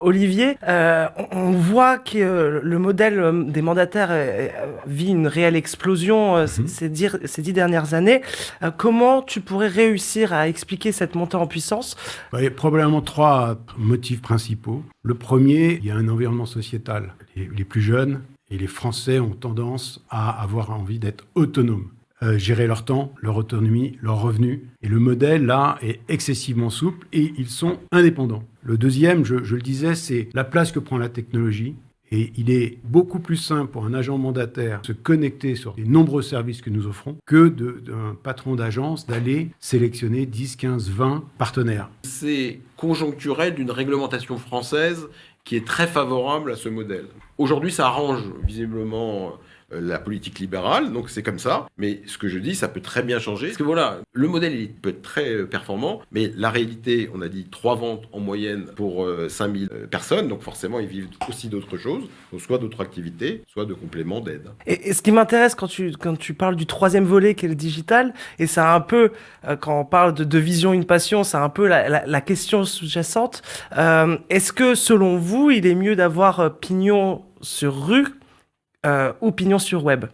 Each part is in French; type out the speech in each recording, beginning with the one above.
Olivier, on voit que le modèle des mandataires vit une réelle explosion ces 10 dernières années. Comment tu pourrais réussir à expliquer cette montée en puissance? Il y a probablement trois motifs principaux. Le premier, il y a un environnement sociétal. Les plus jeunes et les Français ont tendance à avoir envie d'être autonomes. Gérer leur temps, leur autonomie, leurs revenus. Et le modèle, là, est excessivement souple et ils sont indépendants. Le deuxième, je le disais, c'est la place que prend la technologie. Et il est beaucoup plus simple pour un agent mandataire de se connecter sur les nombreux services que nous offrons que d'un patron d'agence d'aller sélectionner 10, 15, 20 partenaires. C'est conjoncturel d'une réglementation française qui est très favorable à ce modèle. Aujourd'hui, ça arrange visiblement la politique libérale, donc c'est comme ça. Mais ce que je dis, ça peut très bien changer. Parce que voilà, le modèle il peut être très performant, mais la réalité, on a dit 3 ventes en moyenne pour 5000 personnes, donc forcément, ils vivent aussi d'autres choses, donc soit d'autres activités, soit de compléments d'aide. Et ce qui m'intéresse quand tu parles du troisième volet qui est le digital, et c'est un peu, quand on parle de vision, une passion, c'est un peu la question sous-jacente. Est-ce que selon vous, il est mieux d'avoir pignon sur rue ou pignon sur web?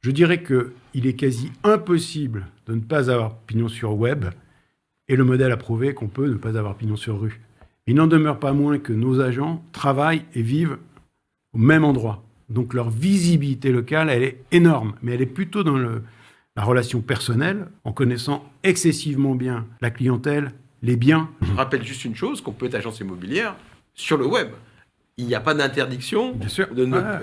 Je dirais qu'il est quasi impossible de ne pas avoir pignon sur web, et le modèle a prouvé qu'on peut ne pas avoir pignon sur rue. Il n'en demeure pas moins que nos agents travaillent et vivent au même endroit. Donc leur visibilité locale, elle est énorme, mais elle est plutôt dans la relation personnelle, en connaissant excessivement bien la clientèle, les biens. Je rappelle juste une chose, qu'on peut être agence immobilière sur le web. Il n'y a pas d'interdiction. Bien sûr.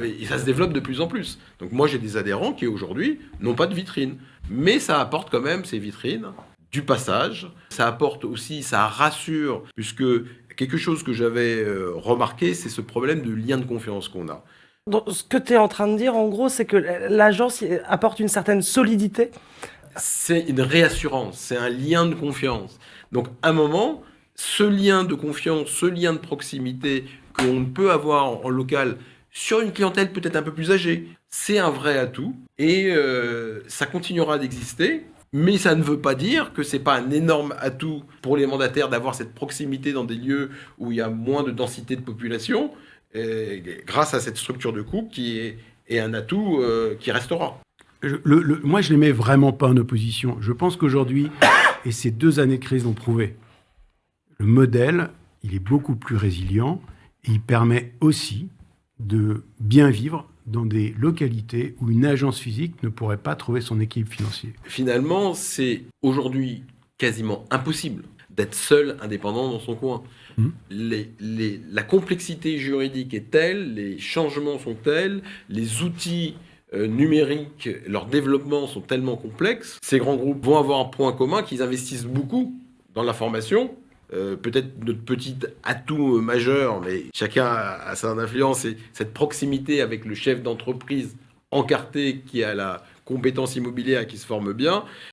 Et ça se développe de plus en plus. Donc moi, j'ai des adhérents qui, aujourd'hui, n'ont pas de vitrine. Mais ça apporte quand même, ces vitrines, du passage. Ça apporte aussi, ça rassure, puisque quelque chose que j'avais remarqué, c'est ce problème de lien de confiance qu'on a. Donc, ce que tu es en train de dire, en gros, c'est que l'agence apporte une certaine solidité. C'est une réassurance, c'est un lien de confiance. Donc, à un moment, ce lien de confiance, ce lien de proximité qu'on peut avoir en local sur une clientèle peut-être un peu plus âgée, c'est un vrai atout et ça continuera d'exister. Mais ça ne veut pas dire que c'est pas un énorme atout pour les mandataires d'avoir cette proximité dans des lieux où il y a moins de densité de population, grâce à cette structure de couple qui est un atout qui restera. Moi, je ne les mets vraiment pas en opposition. Je pense qu'aujourd'hui, et ces 2 années de crise l'ont prouvé, le modèle, il est beaucoup plus résilient et il permet aussi de bien vivre dans des localités où une agence physique ne pourrait pas trouver son équilibre financier. Finalement, c'est aujourd'hui quasiment impossible d'être seul, indépendant dans son coin. La complexité juridique est telle, les changements sont tels, les outils numériques, leur développement sont tellement complexes. Ces grands groupes vont avoir un point commun qu'ils investissent beaucoup dans la formation. Peut-être notre petit atout majeur, mais chacun a son influence, c'est cette proximité avec le chef d'entreprise encarté qui a la compétence immobilière et qui se forme bien.